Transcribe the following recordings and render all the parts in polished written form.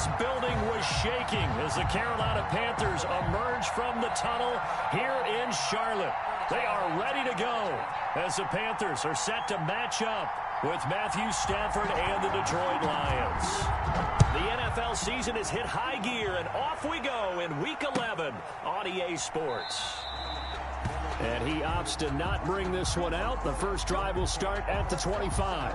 this building was shaking as the Carolina Panthers emerge from the tunnel here in Charlotte. They are ready to go as the Panthers are set to match up with Matthew Stafford and the Detroit Lions. The NFL season has hit high gear, and off we go in Week 11 on EA Sports. And he opts to not bring this one out. The first drive will start at the 25.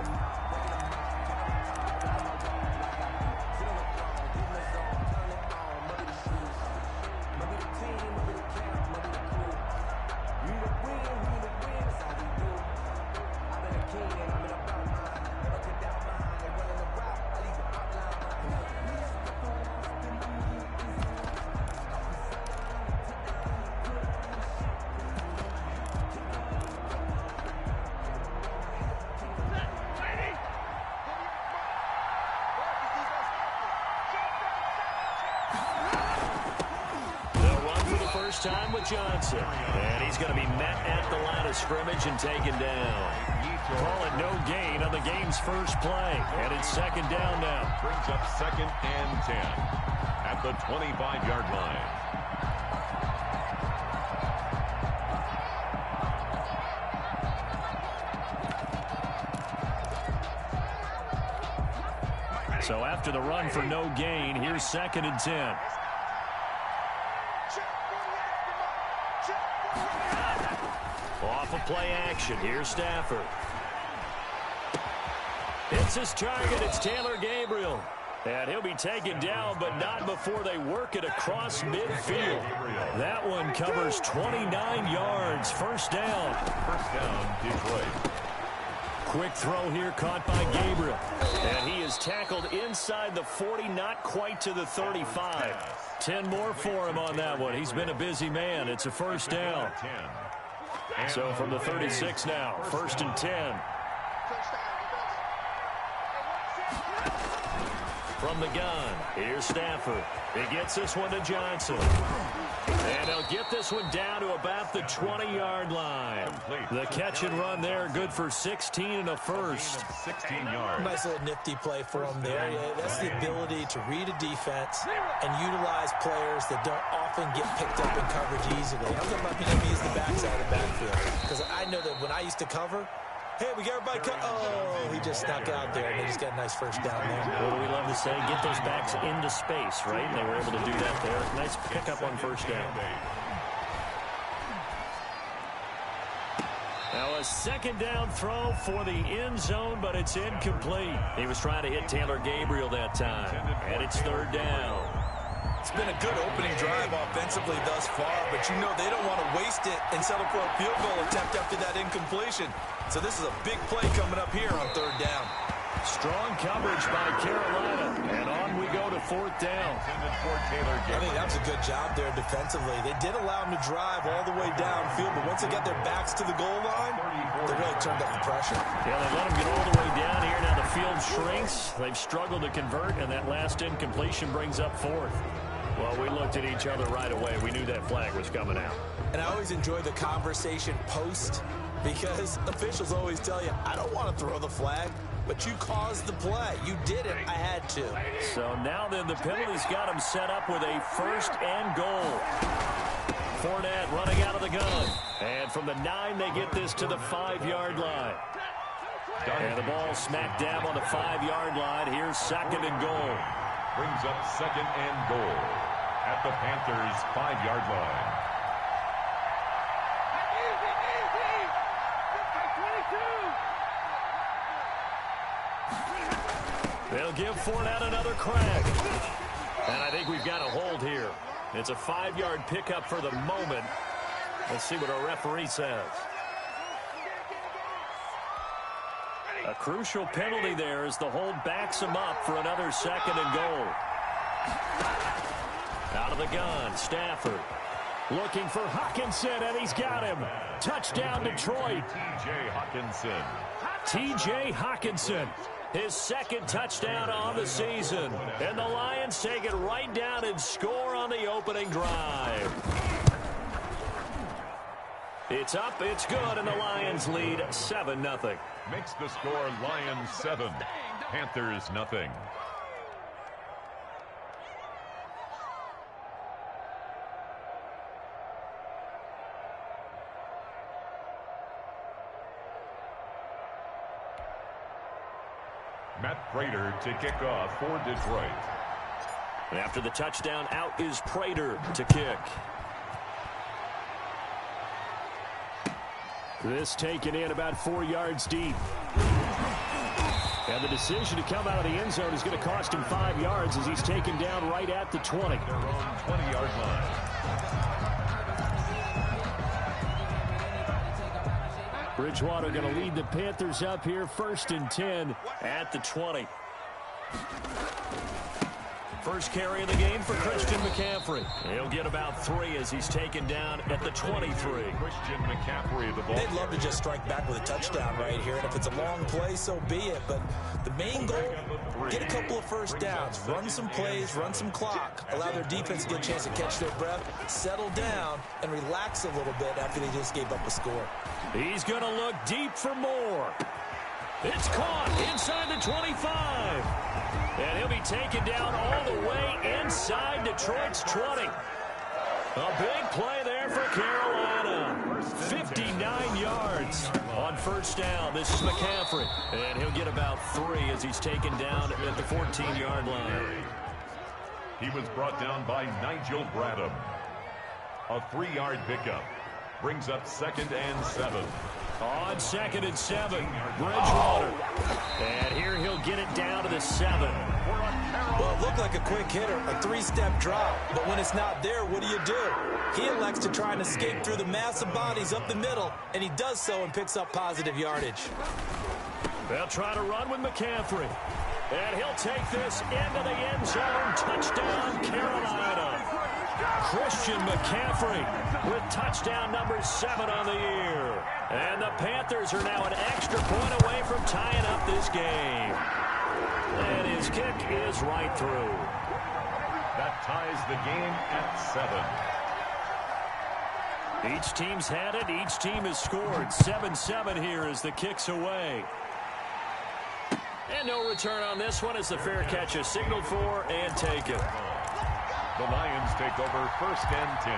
Time with Johnson, and he's going to be met at the line of scrimmage and taken down. Call it no gain on the game's first play, and it's second down now. Brings up 2nd and 10 at the 25-yard line. So after the run for no gain, here's 2nd and 10. Off of play action. Here's Stafford. It's his target. It's Taylor Gabriel. And he'll be taken down, but not before they work it across midfield. That one covers 29 yards. First down. First down, Detroit. Quick throw here caught by Gabriel. And he is tackled inside the 40, not quite to the 35. 10 more for him on that one. He's been a busy man. It's a first down. So from the 36 now, 1st and 10. From the gun, here's Stafford. He gets this one to Johnson. And he'll get this one down to about the 20-yard line. The catch and run there, good for 16 and a first. 16 yards. Nice little nifty play for him there. Yeah, that's the ability to read a defense and utilize players that don't often get picked up in coverage easily. I'm talking about being able to use the backside of the backfield. Because I know that when I used to cover, hey, we got everybody cut. Oh, he just snuck out there, and they just got a nice first down there. What do we love to say? Get those backs into space, right? And they were able to do that there. Nice pickup on first down. Now a second down throw for the end zone, but it's incomplete. He was trying to hit Taylor Gabriel that time, and it's 3rd down. It's been a good opening drive offensively thus far, but you know they don't want to waste it and settle for a field goal attempt after that incompletion. So this is a big play coming up here on 3rd down. Strong coverage by Carolina, and on we go to 4th down. I think that was a good job there defensively. They did allow him to drive all the way downfield, but once they got their backs to the goal line, they really turned up the pressure. Yeah, they let him get all the way down here. Now the field shrinks. They've struggled to convert, and that last incompletion brings up 4th. Well, we looked at each other right away. We knew that flag was coming out. And I always enjoy the conversation post because officials always tell you, I don't want to throw the flag, but you caused the play. You did it. I had to. So now then the penalty's got him set up with a 1st and goal. Fournette running out of the gun. And from the 9, they get this to the 5-yard line. And the ball smacked dab on the 5-yard line. Here's 2nd and goal. Brings up 2nd and goal at the Panthers' 5-yard line. They'll give Fournette another crack. And I think we've got a hold here. It's a 5-yard pickup for the moment. Let's see what our referee says. A crucial penalty there as the hold backs him up for another 2nd and goal. Out of the gun, Stafford looking for Hockenson, and he's got him. Touchdown, Detroit. T.J. Hockenson. T.J. Hockenson, his 2nd touchdown on the season. And the Lions take it right down and score on the opening drive. It's up, it's good, and the Lions lead 7-0. Makes the score Lions 7, Panthers 0. Matt Prater to kick off for Detroit. And after the touchdown, out is Prater to kick. This taken in about 4 yards deep. And the decision to come out of the end zone is going to cost him 5 yards as he's taken down right at the 20. Their own 20-yard line. Bridgewater going to lead the Panthers up here, 1st and 10 at the 20. First carry of the game for Christian McCaffrey. He'll get about 3 as he's taken down at the 23. Christian McCaffrey, the ball. They'd love to just strike back with a touchdown right here, and if it's a long play, so be it. But the main goal, get a couple of first downs, run some plays, run some clock, allow their defense to get a chance to catch their breath, settle down, and relax a little bit after they just gave up a score. He's going to look deep for more. It's caught inside the 25. And he'll be taken down all the way inside Detroit's 20. A big play there for Carolina. 59 yards on first down. This is McCaffrey. And he'll get about 3 as he's taken down at the 14-yard line. He was brought down by Nigel Bradham. A 3-yard pickup. Brings up 2nd and 7. On 2nd and 7, Bridgewater. And here he'll get it down to the 7. Well, it looked like a quick hitter, a 3-step drop. But when it's not there, what do? He elects to try and escape through the massive bodies up the middle, and he does so and picks up positive yardage. They'll try to run with McCaffrey. And he'll take this into the end zone. Touchdown, Carolina. Christian McCaffrey with touchdown number 7 on the year. And the Panthers are now an extra point away from tying up this game. And his kick is right through. That ties the game at 7. Each team's had it. Each team has scored. 7-7 here as the kick's away. And no return on this one as the fair catch is signaled for and taken. The Lions take over 1st and 10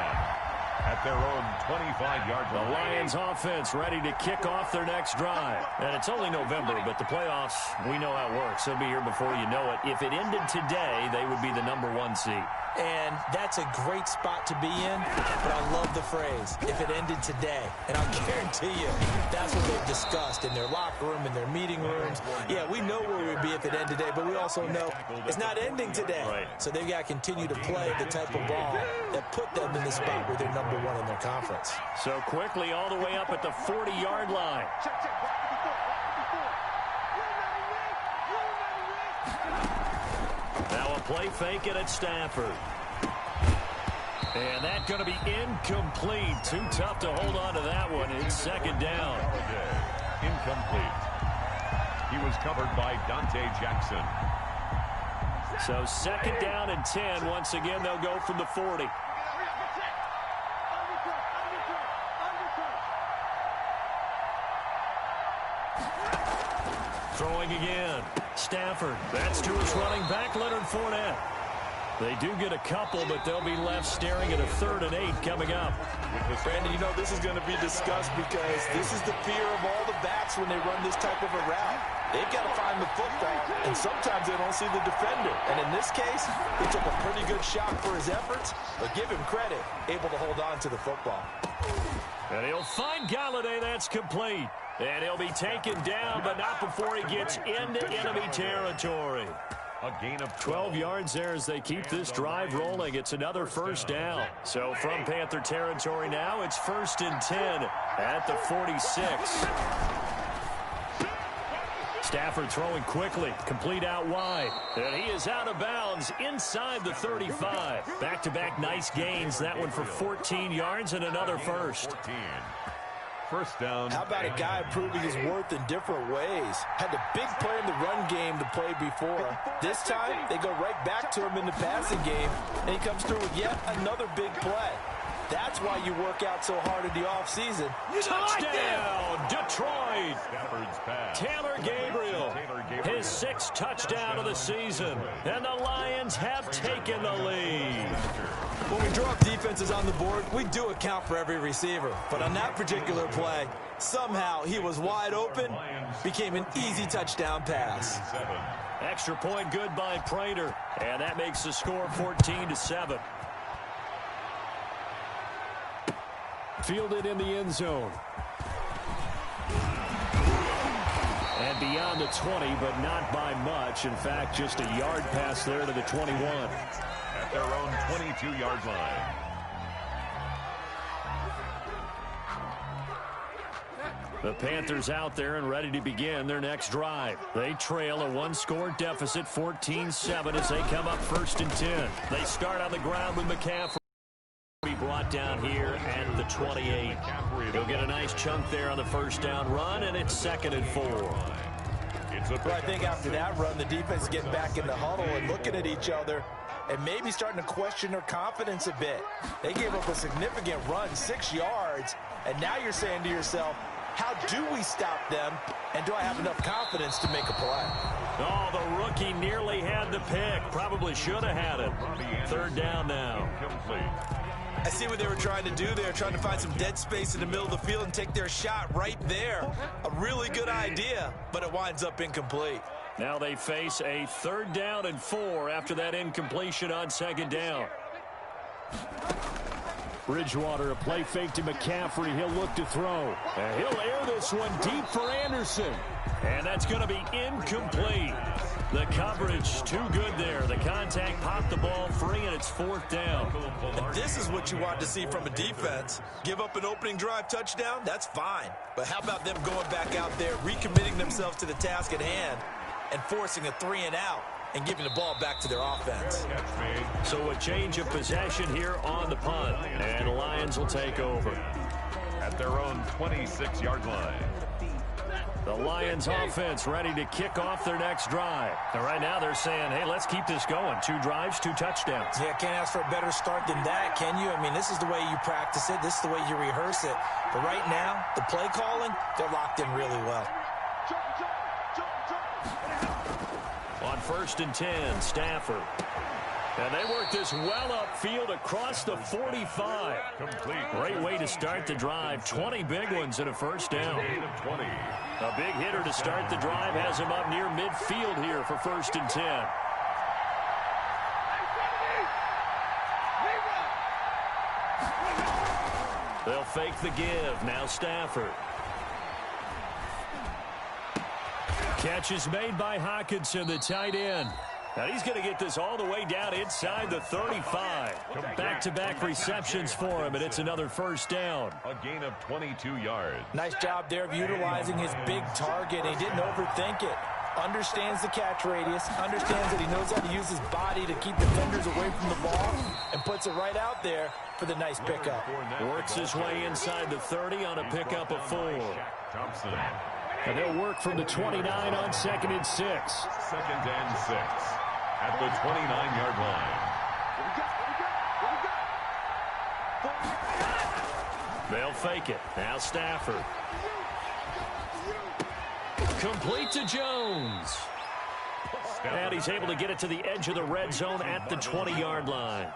at their own 25-yard line. The Lions offense ready to kick off their next drive. And it's only November, but the playoffs, we know how it works. They'll be here before you know it. If it ended today, they would be the number 1 seed. And that's a great spot to be in, but I love the phrase, if it ended today. And I guarantee you, that's what they've discussed in their locker room, in their meeting rooms. Yeah, we know where we'd be if it ended today, but we also know it's not ending today. Right. So they've got to continue to play the type of ball that put them in the spot where they're number 1 in their conference. So quickly all the way up at the 40-yard line. Now a play fake it at Stafford. And that's going to be incomplete. Too tough to hold on to that one. It's 2nd down. Incomplete. He was covered by Dante Jackson. So 2nd down and 10. Once again, they'll go from the 40. Throwing again. Stafford. That's to his running back, Leonard Fournette. They do get a couple, but they'll be left staring at a 3rd and 8 coming up. Brandon, you know this is going to be discussed because this is the fear of all the backs when they run this type of a route. They've got to find the football, and sometimes they don't see the defender. And in this case, he took a pretty good shot for his efforts, but give him credit, able to hold on to the football. And he'll find Galladay. That's complete. And he'll be taken down, but not before he gets into enemy territory. A gain of 12 yards there as they keep this drive rolling. It's another 1st down. So from Panther territory now, it's 1st and 10 at the 46. Stafford throwing quickly, complete out wide. And he is out of bounds inside the 35. Back-to-back nice gains. That one for 14 yards and another first. 14. 1st down. How about a guy proving his worth in different ways? Had a big play in the run game to play before. This time, they go right back to him in the passing game, and he comes through with yet another big play. That's why you work out so hard in the offseason. Touchdown, Detroit! Stafford's pass. Taylor Gabriel, his 6th touchdown of the season, and the Lions have taken the lead. When we draw up defenses on the board, we do account for every receiver. But on that particular play, somehow he was wide open, became an easy touchdown pass. Extra point good by Prater, and that makes the score 14-7. Fielded in the end zone. And beyond the 20, but not by much. In fact, just a yard pass there to the 21. At their own 22-yard line. The Panthers out there and ready to begin their next drive. They trail a 1-score deficit, 14-7, as they come up 1st and 10. They start on the ground with McCaffrey. Brought down here at the 28. He'll get a nice chunk there on the 1st down run, and it's 2nd and 4. Well, I think after that run, the defense is getting back in the huddle and looking at each other and maybe starting to question their confidence a bit. They gave up a significant run, 6 yards, and now you're saying to yourself, how do we stop them, and do I have enough confidence to make a play? Oh, the rookie nearly had the pick. Probably should have had it. 3rd down now. I see what they were trying to do there, trying to find some dead space in the middle of the field and take their shot right there. A really good idea, but it winds up incomplete. Now they face a 3rd down and 4 after that incompletion on 2nd down. Bridgewater, a play fake to McCaffrey. He'll look to throw. And he'll air this one deep for Anderson. And that's going to be incomplete. The coverage too good there. The contact popped the ball free, and it's 4th down. And this is what you want to see from a defense. Give up an opening drive touchdown, that's fine. But how about them going back out there, recommitting themselves to the task at hand, and forcing a 3-and-out and giving the ball back to their offense. So a change of possession here on the punt, and the Lions will take over. At their own 26-yard line. The Lions offense ready to kick off their next drive. And right now they're saying, hey, let's keep this going. 2 drives, 2 touchdowns. Yeah, can't ask for a better start than that, can you? I mean, this is the way you practice it. This is the way you rehearse it. But right now, the play calling, they're locked in really well. On 1st and 10, Stafford. And they work this well upfield across the 45. Great way to start the drive. 20 big ones and a 1st down. A big hitter to start the drive has him up near midfield here for 1st and 10. They'll fake the give. Now Stafford. Catch is made by Hockenson, the tight end. Now he's going to get this all the way down inside the 35. Back-to-back receptions for him, and it's another 1st down. A gain of 22 yards. Nice job there of utilizing his big target. He didn't overthink it. Understands the catch radius, understands that he knows how to use his body to keep defenders away from the ball, and puts it right out there for the nice pickup. Works his way inside the 30 on a pickup of 4. Thompson. And they'll work from the 29 on 2nd and 6. 2nd and 6 at the 29-yard line. They'll fake it. Now Stafford. Complete to Jones. And he's able to get it to the edge of the red zone at the 20-yard line.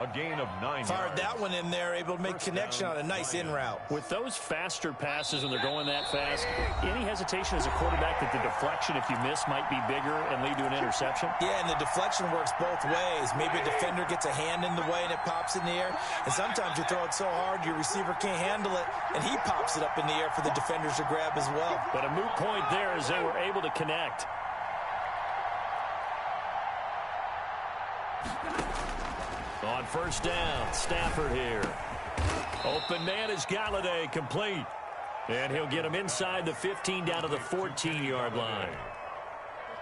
A gain of 9 Fired yards. that one in there, able to make connection on a nice in route. With those faster passes and they're going that fast, any hesitation as a quarterback that the deflection, if you miss, might be bigger and lead to an interception? Yeah, and the deflection works both ways. Maybe a defender gets a hand in the way and it pops in the air. And sometimes you throw it so hard your receiver can't handle it, and he pops it up in the air for the defenders to grab as well. But a moot point there as they were able to connect. On 1st down, Stafford here. Open man is Galladay, complete. And he'll get him inside the 15 down to the 14-yard line.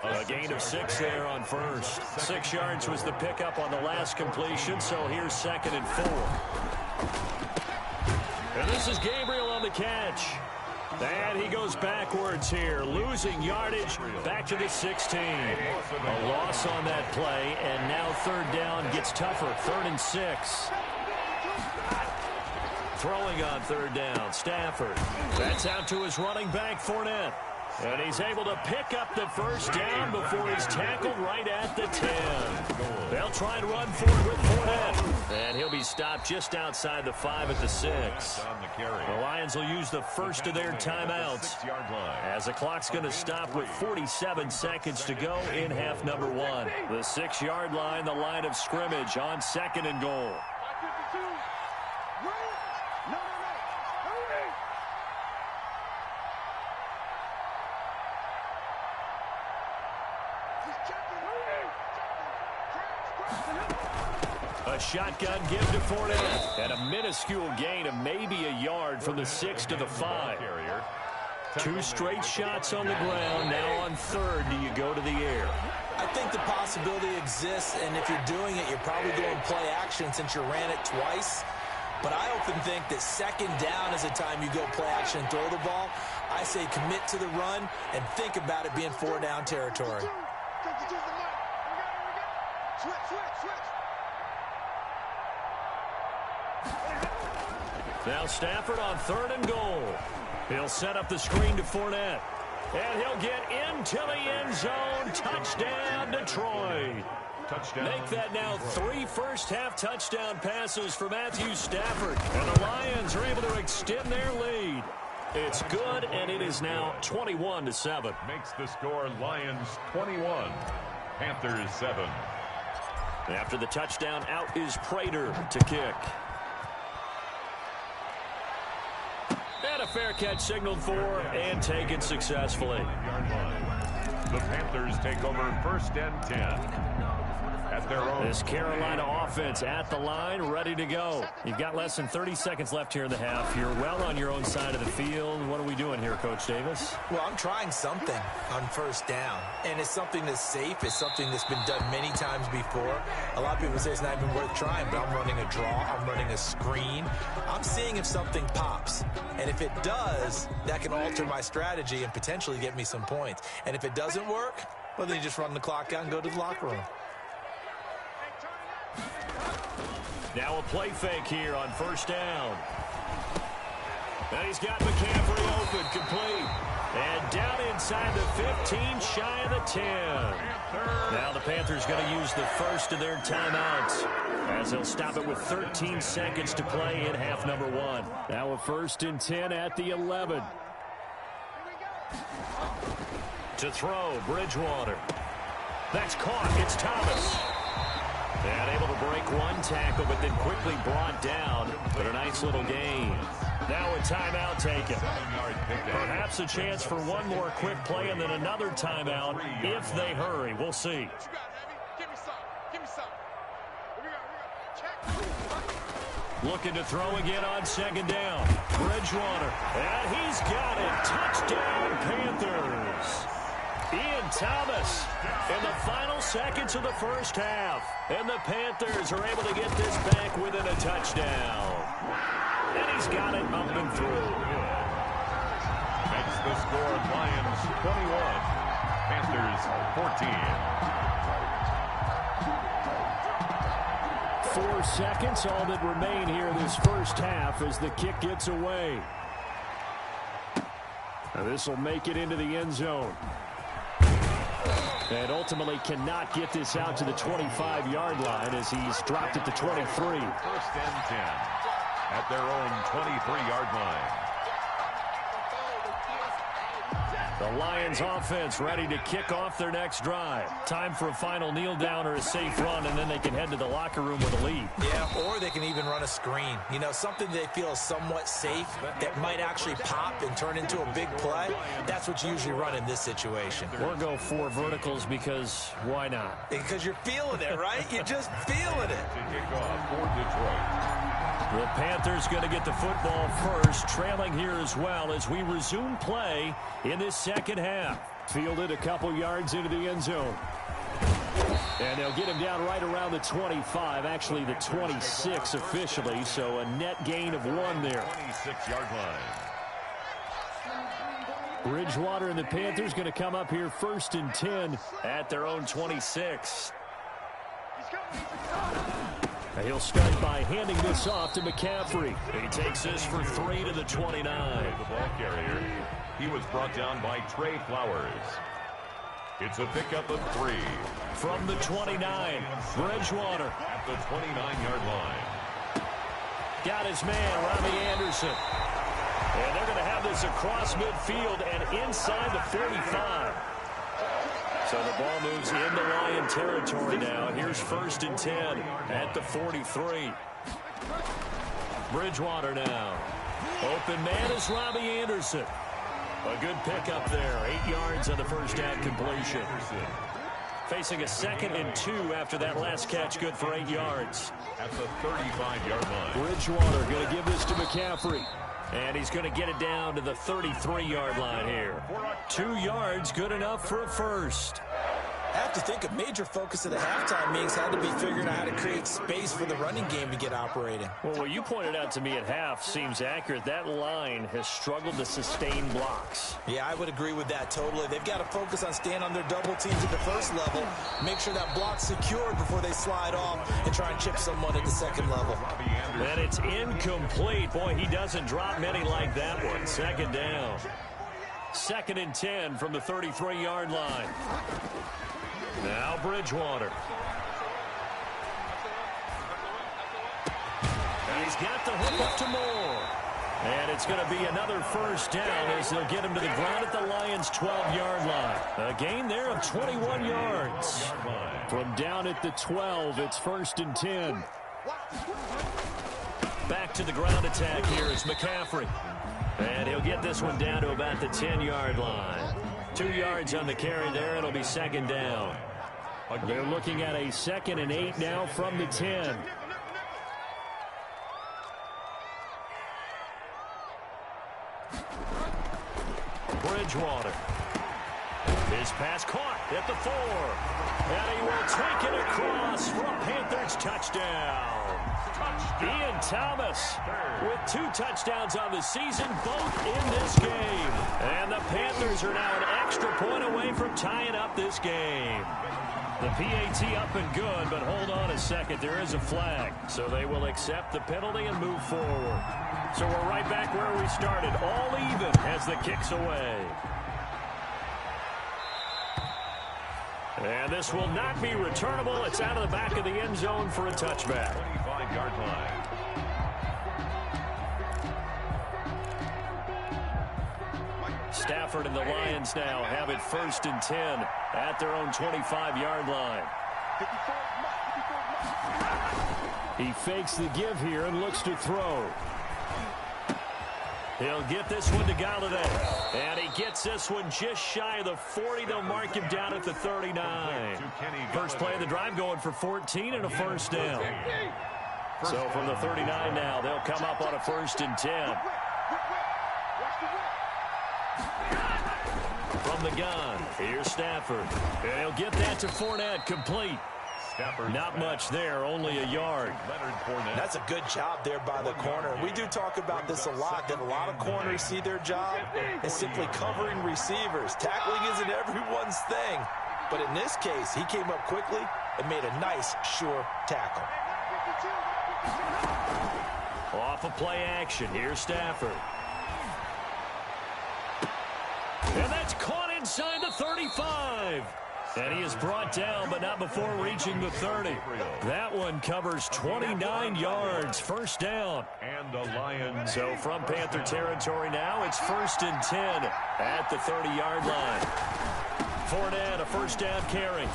A gain of 6 there on 1st. 6 yards was the pickup on the last completion, so here's 2nd and 4. And this is Gabriel on the catch. And he goes backwards here, losing yardage back to the 16. A loss on that play, and now 3rd down gets tougher, 3rd and 6. Throwing on third down, Stafford. That's out to his running back, Fournette. And he's able to pick up the first down before he's tackled right at the 10. They'll try and run for it with Fournette. And he'll be stopped just outside the 5 at the 6. The Lions will use the first of their timeouts, as the clock's going to stop with 47 seconds to go in half number 1. The 6-yard line, the line of scrimmage on 2nd and goal. A shotgun give to Fournette. And a minuscule gain of maybe a yard from the 6 to the 5. 2 straight shots on the ground. Now on 3rd, do you go to the air? I think the possibility exists, and if you're doing it, you're probably going play action since you ran it twice. But I often think that 2nd down is the time you go play action and throw the ball. I say commit to the run and think about it being 4-down territory. Now Stafford on 3rd and goal. He'll set up the screen to Fournette. And he'll get into the end zone. Touchdown, Detroit. Touchdown. Make that now 3 first-half touchdown passes for Matthew Stafford. And the Lions are able to extend their lead. It's good, and it is now 21-7. Makes the score Lions 21, Panthers 7. After the touchdown, out is Prater to kick. And a fair catch signaled for and taken successfully. The Panthers take over 1st and 10. At their own. This Carolina offense at the line, ready to go. You've got less than 30 seconds left here in the half. You're well on your own side of the field. What are we doing here, Coach Davis? Well, I'm trying something on 1st down, and it's something that's safe. It's something that's been done many times before. A lot of people say it's not even worth trying, but I'm running a draw. I'm running a screen. I'm seeing if something pops, and if it does, that can alter my strategy and potentially get me some points. And if it doesn't work, well, then you just run the clock out and go to the locker room. Now a play fake here on 1st down. And he's got McCaffrey open, complete. And down inside the 15, shy of the 10. Now the Panthers going to use the first of their timeouts, as they'll stop it with 13 seconds to play in half number 1. Now a 1st and 10 at the 11. To throw, Bridgewater. That's caught. It's Thomas. And able to break one tackle, but then quickly brought down. But a nice little gain. Now a timeout taken. Perhaps a chance for one more quick play and then another timeout if they hurry. We'll see. Looking to throw again on 2nd down. Bridgewater. And he's got it. Touchdown, Panthers. Ian Thomas in the final seconds of the 1st half. And the Panthers are able to get this back within a touchdown. And he's got it up and through. Makes the score Lions 21, Panthers 14. 4 seconds, all that remain here this 1st half as the kick gets away. Now this will make it into the end zone. And ultimately cannot get this out to the 25-yard line as he's dropped it to 23. 1st and 10 at their own 23-yard line. The Lions offense ready to kick off their next drive. Time for a final kneel down or a safe run, and then they can head to the locker room with a lead. Yeah, or they can even run a screen. You know, something they feel is somewhat safe that might actually pop and turn into a big play. That's what you usually run in this situation. Or go 4 verticals because why not? Because you're feeling it, right? You're just feeling it. To kick off for Detroit. The Panthers going to get the football first, trailing here as well as we resume play in this 2nd half. Fielded a couple yards into the end zone. And they'll get him down right around the 25, actually the 26 officially, so a net gain of 1 there. 26-yard line. Bridgewater and the Panthers going to come up here 1st and 10 at their own 26. He'll start by handing this off to McCaffrey. He takes this for 3 to the 29. The ball carrier. He was brought down by Trey Flowers. It's a pickup of 3. From the 29, Bridgewater. At the 29-yard line. Got his man, Robbie Anderson. And they're going to have this across midfield and inside the 45. So the ball moves into Lion territory now. Here's 1st and 10 at the 43. Bridgewater now. Open man is Robbie Anderson. A good pickup there. 8 yards on the first down completion. Facing a 2nd and 2 after that last catch, good for 8 yards. At the 35-yard line. Bridgewater going to give this to McCaffrey. And he's going to get it down to the 33-yard line here. 2 yards, good enough for a first. I have to think a major focus of the halftime meetings had to be figuring out how to create space for the running game to get operating. Well, what you pointed out to me at half seems accurate. That line has struggled to sustain blocks. Yeah, I would agree with that totally. They've got to focus on staying on their double teams at the first level, make sure that block's secured before they slide off, and try and chip someone at the second level. And it's incomplete. Boy, he doesn't drop many like that one. 2nd down. 2nd and 10 from the 33-yard line. Now Bridgewater. And he's got the hook up to Moore. And it's going to be another first down as they'll get him to the ground at the Lions' 12-yard line. A gain there of 21 yards. From down at the 12, it's 1st and 10. Back to the ground attack here is McCaffrey. And he'll get this one down to about the 10-yard line. 2 yards on the carry there. It'll be 2nd down. They're looking at a 2nd and 8 now from the 10. Bridgewater. His pass caught at the 4. And he will take it across for a Panthers touchdown. Ian Thomas with 2 touchdowns on the season, both in this game. And the Panthers are now an extra point away from tying up this game. The PAT up and good, but hold on a second. There is a flag. So they will accept the penalty and move forward. So we're right back where we started. All even as the kick's away. And this will not be returnable. It's out of the back of the end zone for a touchback. 25-yard line. Stafford and the Lions now have it 1st and 10 at their own 25-yard line. He fakes the give here and looks to throw. He'll get this one to Galladay. And he gets this one just shy of the 40. They'll mark him down at the 39. First play of the drive going for 14 and a first down. So from the 39 now, they'll come up on a 1st and 10. From the gun, here's Stafford. And he'll get that to Fournette, complete. Not much there, only a yard. That's a good job there by the corner. We do talk about this a lot, that a lot of corners see their job as simply covering receivers. Tackling isn't everyone's thing. But in this case, he came up quickly and made a nice, sure tackle. Off of play action, here's Stafford. And that's caught inside the 35. And he is brought down, but not before reaching the 30. That one covers 29 yards, first down. And the Lions. So from Panther territory now, it's 1st and 10 at the 30-yard line. Fournette, a first down carry.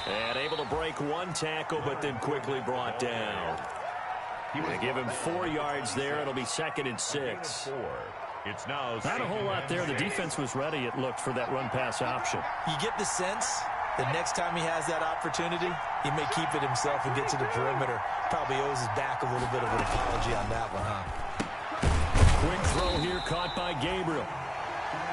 And able to break one tackle, but then quickly brought down. They give him 4 yards there. It'll be 2nd and 6. It's now not a whole lot there. The defense was ready, it looked, for that run-pass option. You get the sense that next time he has that opportunity, he may keep it himself and get to the perimeter. Probably owes his back a little bit of an apology on that one, huh? Quick throw here caught by Gabriel.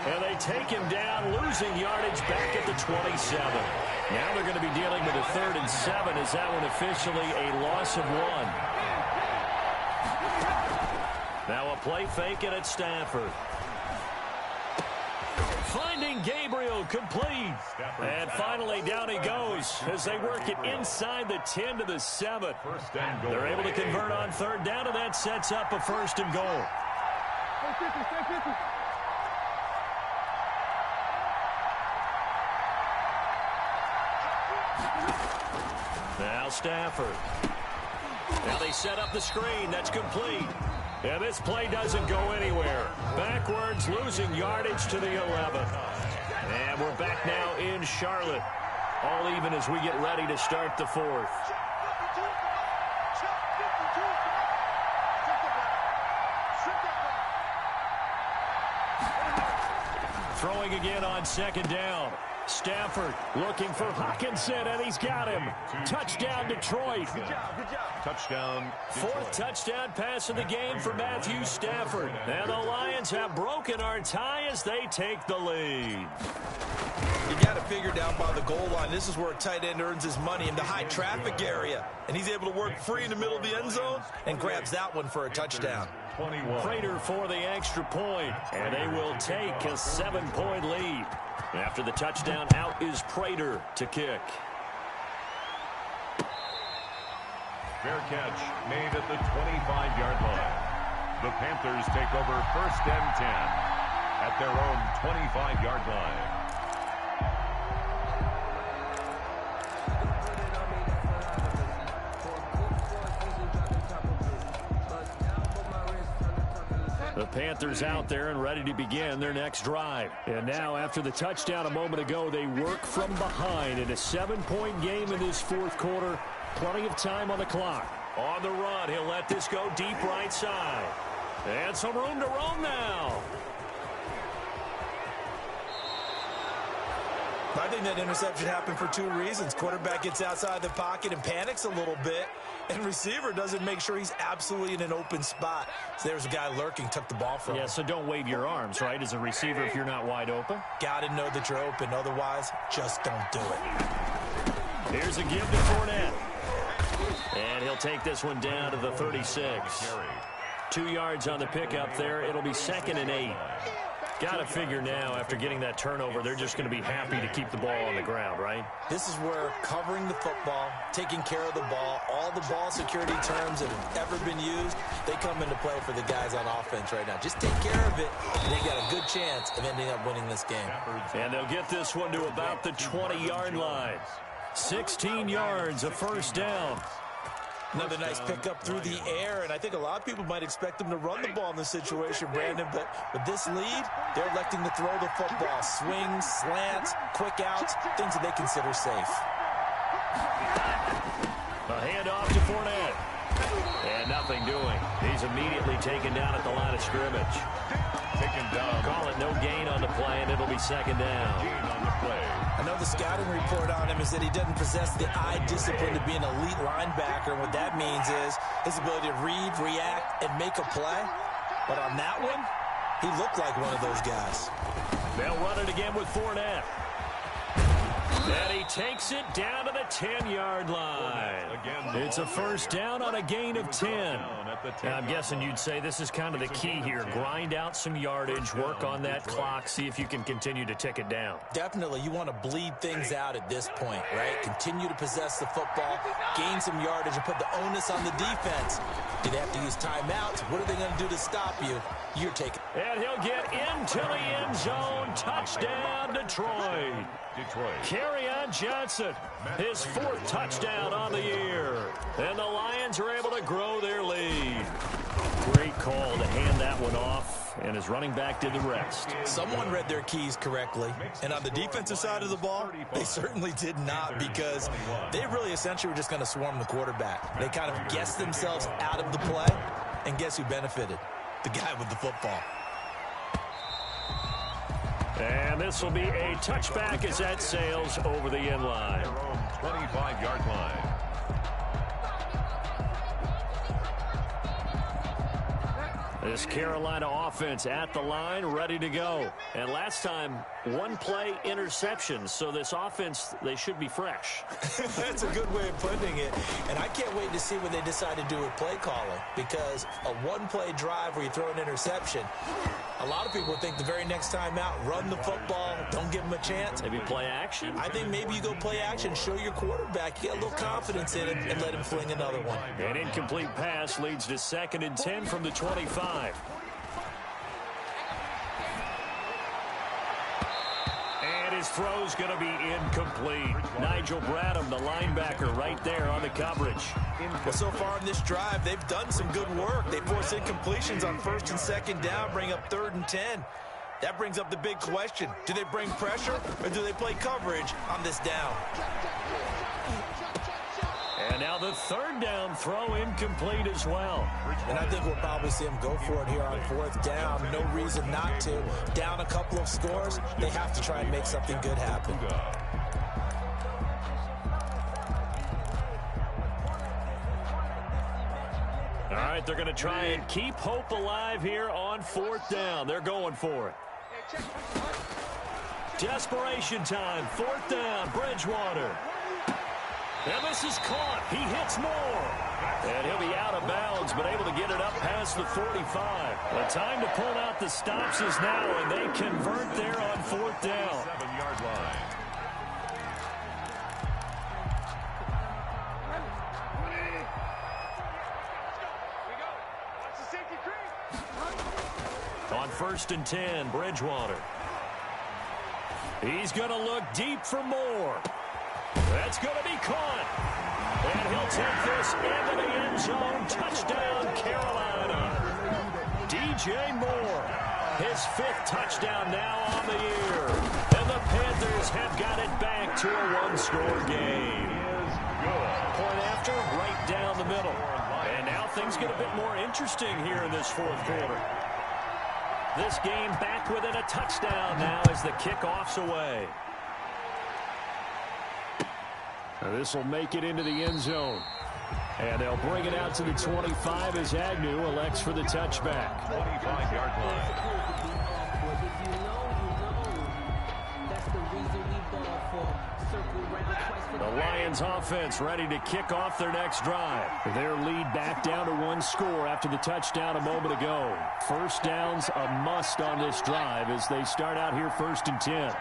And they take him down, losing yardage back at the 27. Now they're going to be dealing with a 3rd and 7. Is that one officially a loss of 1? Now a play fake, and it's Stafford. Finding Gabriel complete. And finally down he goes as they work it inside the 10 to the 7. They're able to convert on third down, and that sets up a first and goal. Now Stafford. Now they set up the screen. That's complete. And this play doesn't go anywhere. Backwards, losing yardage to the 11. And we're back now in Charlotte. All even as we get ready to start the fourth. Throwing again on second down. Stafford looking for Hockenson, and he's got him. Touchdown, Detroit. Good job. Touchdown, Detroit. Fourth touchdown pass of the game for Matthew Stafford. And the Lions have broken our tie as they take the lead. You got to figure down by the goal line. This is where a tight end earns his money in the high traffic area. And he's able to work free in the middle of the end zone and grabs that one for a touchdown. 21. Prater for the extra point, and they will take a 7-point lead. After the touchdown, out is Prater to kick. Fair catch made at the 25-yard line. The Panthers take over first and 10 at their own 25-yard line. The Panthers out there and ready to begin their next drive. And now, after the touchdown a moment ago, they work from behind in a 7-point game in this fourth quarter. Plenty of time on the clock. On the run, he'll let this go deep right side. And some room to roam now. I think that interception happened for two reasons. Quarterback gets outside the pocket and panics a little bit, and receiver doesn't make sure he's absolutely in an open spot. So there's a guy lurking, took the ball from him. Yeah, so don't wave your arms, right, as a receiver if you're not wide open. Got to know that you're open. Otherwise, just don't do it. Here's a give to Fournette. And he'll take this one down to the 36. 2 yards on the pickup there. It'll be 2nd and 8. Got to figure now, after getting that turnover, they're just going to be happy to keep the ball on the ground, right? This is where covering the football, taking care of the ball, all the ball security terms that have ever been used, they come into play for the guys on offense right now. Just take care of it, and they got a good chance of ending up winning this game. And they'll get this one to about the 20-yard line. 16 yards, a first down. Another nice pickup through the air, and I think a lot of people might expect them to run the ball in this situation, Brandon, but with this lead, they're electing to throw the football. Swings, slants, quick outs, things that they consider safe. A handoff to Fournette. And nothing doing. He's immediately taken down at the line of scrimmage. Taken down. Call it no gain on the play, and it'll be 2nd down. Gain on the play. I know the scouting report on him is that he doesn't possess the eye discipline to be an elite linebacker. And what that means is his ability to read, react, and make a play. But on that one, he looked like one of those guys. They'll run it again with Fournette. And he takes it down to the 10-yard line. It's a first down on a gain of 10. And I'm guessing you'd say this is kind of the key here. Grind out some yardage, work on that clock, see if you can continue to tick it down. Definitely, you want to bleed things out at this point, right? Continue to possess the football, gain some yardage, and put the onus on the defense. Do they have to use timeouts? What are they going to do to stop you? You're taking. And he'll get into the end zone. Touchdown, Detroit. Kerryon Johnson, his 4th touchdown on the year. And the Lions are able to grow their lead. Great call to hand that one off, and his running back did the rest. Someone read their keys correctly, and on the defensive side of the ball, they certainly did not, because they really essentially were just going to swarm the quarterback. They kind of guessed themselves out of the play, and guess who benefited? The guy with the football. And this will be a touchback as that sails over the end line. 25-yard line. This Carolina offense at the line, ready to go. And last time, one-play interception. So this offense, they should be fresh. That's a good way of putting it. And I can't wait to see what they decide to do with play calling. Because a one-play drive where you throw an interception, a lot of people think the very next time out, run the football, don't give them a chance. Maybe play action? I think maybe you go play action, show your quarterback, get a little confidence in him, and let him fling another one. An incomplete pass leads to 2nd and 10 from the 25. And his throw's going to be incomplete. Nigel Bradham, the linebacker, right there on the coverage. Well, so far in this drive, they've done some good work. They force incompletions on 1st and 2nd down, bring up 3rd and 10. That brings up the big question. Do they bring pressure or do they play coverage on this down? And now the 3rd down throw incomplete as well. And I think we'll probably see them go for it here on 4th down. No reason not to. Down a couple of scores, they have to try and make something good happen. All right, they're going to try and keep hope alive here on 4th down. They're going for it. Desperation time. 4th down, Bridgewater. And this is caught. He hits Moore. And he'll be out of bounds, but able to get it up past the 45. The time to pull out the stops is now, and they convert there on 4th down. 7-yard line. On 1st and 10, Bridgewater. He's going to look deep for Moore. That's going to be caught. And he'll take this into the end zone. Touchdown, Carolina. DJ Moore, his 5th touchdown now on the year. And the Panthers have got it back to a one-score game. Point after, right down the middle. And now things get a bit more interesting here in this 4th quarter. This game back within a touchdown now as the kickoff's away. This will make it into the end zone. And they'll bring it out to the 25 as Agnew elects for the touchback. 25-yard line. The Lions offense ready to kick off their next drive. Their lead back down to 1 score after the touchdown a moment ago. 1st down's a must on this drive as they start out here 1st and 10.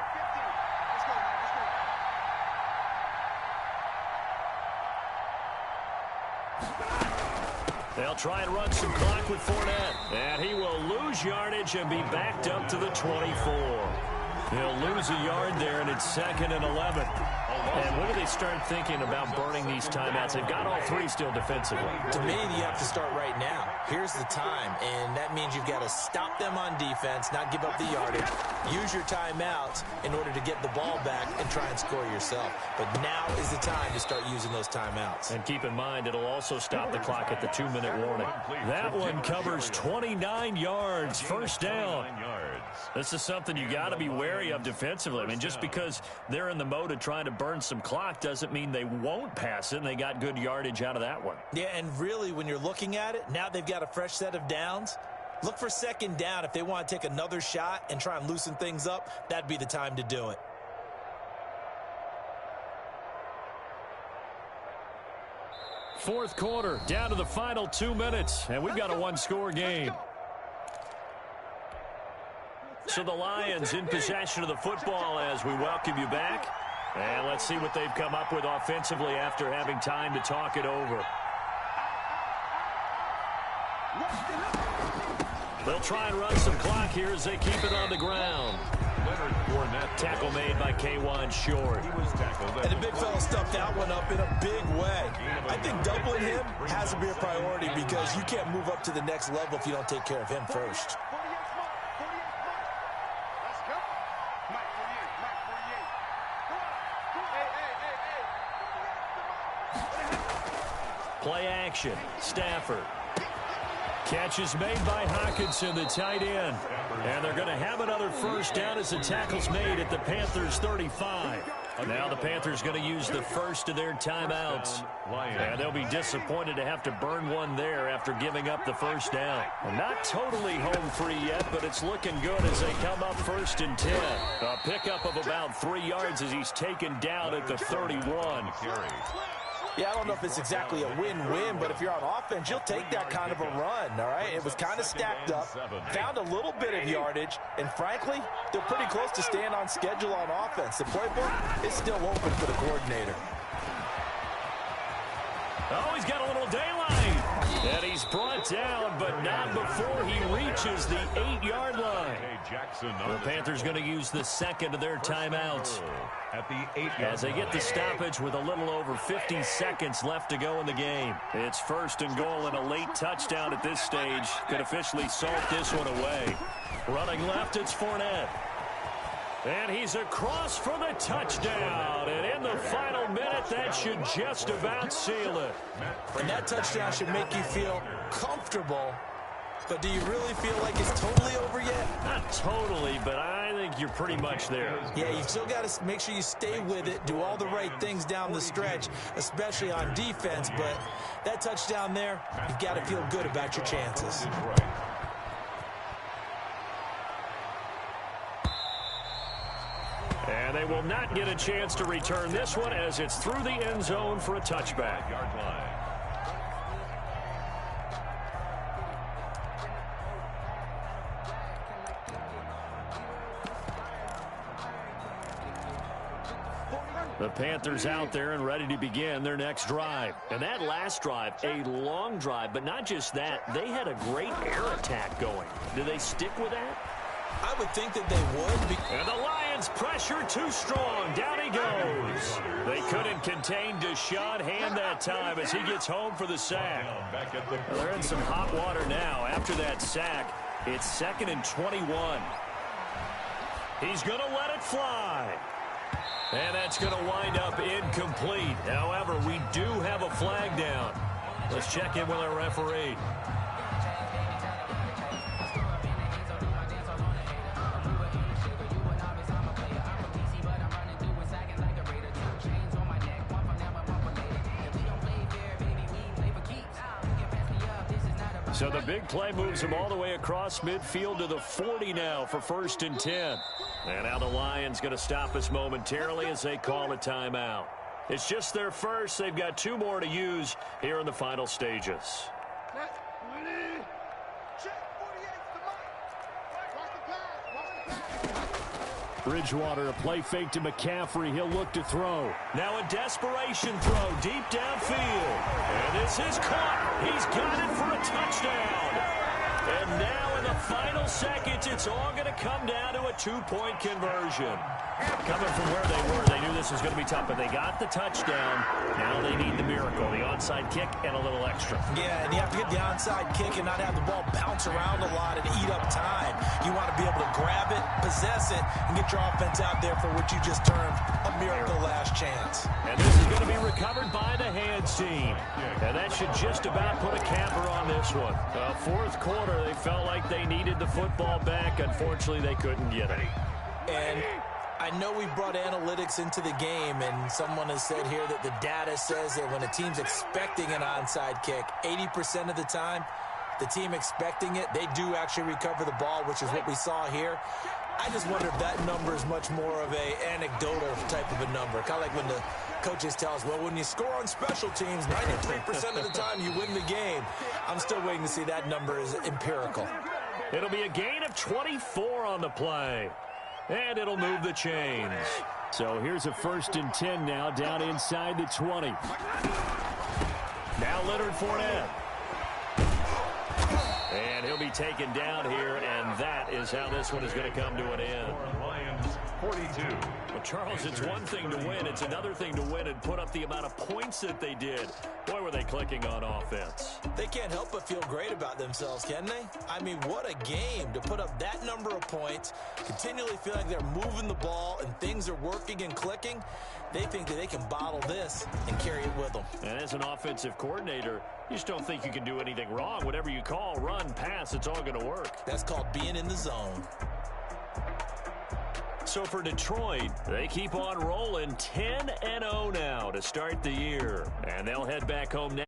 They'll try and run some clock with Fournette. And he will lose yardage and be backed up to the 24. He'll lose a yard there, and it's 2nd and 11. And when do they start thinking about burning these timeouts? They've got all 3 still defensively. To me, you have to start right now. Here's the time, and that means you've got to stop them on defense, not give up the yardage. Use your timeouts in order to get the ball back and try and score yourself. But now is the time to start using those timeouts. And keep in mind, it'll also stop the clock at the 2-minute warning. That one covers 29 yards, 1st down. This is something you got to be wary of defensively. I mean, just because they're in the mode of trying to burn some clock doesn't mean they won't pass it, and they got good yardage out of that one. Yeah, and really, when you're looking at it, now they've got a fresh set of downs. Look for 2nd down. If they want to take another shot and try and loosen things up, that'd be the time to do it. Fourth quarter, down to the final 2 minutes, and we've got a one-score game. So the Lions in possession of the football as we welcome you back. And let's see what they've come up with offensively after having time to talk it over. They'll try and run some clock here as they keep it on the ground. Leonard Fournette. Tackle made by K'Wan Short. He was tackled. And the big fella stuffed that one up in a big way. I think doubling him has to be a priority because you can't move up to the next level if you don't take care of him first. Play action. Stafford. Catch is made by Hockenson, the tight end. And they're going to have another 1st down as the tackle's made at the Panthers' 35. Now the Panthers going to use the first of their timeouts. And they'll be disappointed to have to burn one there after giving up the first down. Well, not totally home free yet, but it's looking good as they come up 1st and 10. A pickup of about 3 yards as he's taken down at the 31. Yeah, I don't know if it's exactly a win-win, but if you're on offense, you'll take that kind of a run, all right? It was kind of stacked up, found a little bit of yardage, and frankly, they're pretty close to staying on schedule on offense. The playbook is still open for the coordinator. Oh, he's got a little daylight. And he's brought down, but not before he reaches the 8-yard line. The Panthers going to use the second of their timeouts at the 8-yard as they get the stoppage with a little over 50 seconds left to go in the game. It's 1st and goal, and a late touchdown at this stage could officially salt this one away. Running left, it's Fournette. And he's across for the touchdown. And in the final minute, that should just about seal it. And that touchdown should make you feel comfortable. But do you really feel like it's totally over yet? Not totally, but I think you're pretty much there. Yeah, you've still got to make sure you stay with it, do all the right things down the stretch, especially on defense. But that touchdown there, you've got to feel good about your chances. And they will not get a chance to return this one as it's through the end zone for a touchback. The Panthers out there and ready to begin their next drive. And that last drive, a long drive, but not just that, they had a great air attack going. Do they stick with that? I would think that they would. And the Lions pressure too strong. Down he goes. They couldn't contain Deshaun Hand that time as he gets home for the sack. Well, they're in some hot water now after that sack. It's 2nd and 21. He's going to let it fly. And that's going to wind up incomplete. However, we do have a flag down. Let's check in with our referee. So the big play moves them all the way across midfield to the 40 now for 1st and 10. And now the Lions going to stop us momentarily as they call a timeout. It's just their first. They've got 2 more to use here in the final stages. Bridgewater, a play fake to McCaffrey. He'll look to throw. Now a desperation throw deep downfield. And this is caught. He's got it for a touchdown. And now in the final seconds, it's all going to come down to a 2-point conversion. Coming from where they were, they knew this was going to be tough, but they got the touchdown. Now they need the miracle, the onside kick and a little extra. Yeah, and you have to get the onside kick and not have the ball bounce around a lot and eat up time. You want to be able to grab it, possess it, and get your offense out there for what you just termed a miracle last chance. And this is going to be recovered by the Hands team. And that should just about put a capper on this one. 4th quarter, they felt like they needed the football back. Unfortunately, they couldn't get it. And I know we brought analytics into the game, and someone has said here that the data says that when a team's expecting an onside kick, 80% of the time, the team expecting it, they do actually recover the ball, which is what we saw here. I just wonder if that number is much more of a anecdotal type of a number. Kind of like when the coaches tell us, well, when you score on special teams, 93% of the time you win the game. I'm still waiting to see that number is empirical. It'll be a gain of 24 on the play. And it'll move the chains. So here's a 1st and 10 now down inside the 20. Now Leonard Fournette. And he'll be taken down here, and that is how this one is going to come to an end. Lions 42. Well, Charles, it's one thing to win. It's another thing to win and put up the amount of points that they did. Boy, were they clicking on offense. They can't help but feel great about themselves, can they? I mean, what a game to put up that number of points, continually feel like they're moving the ball and things are working and clicking. They think that they can bottle this and carry it with them. And as an offensive coordinator, you just don't think you can do anything wrong. Whatever you call, run, pass, it's all going to work. That's called being in the zone. So for Detroit, they keep on rolling 10-0 now to start the year. And they'll head back home now.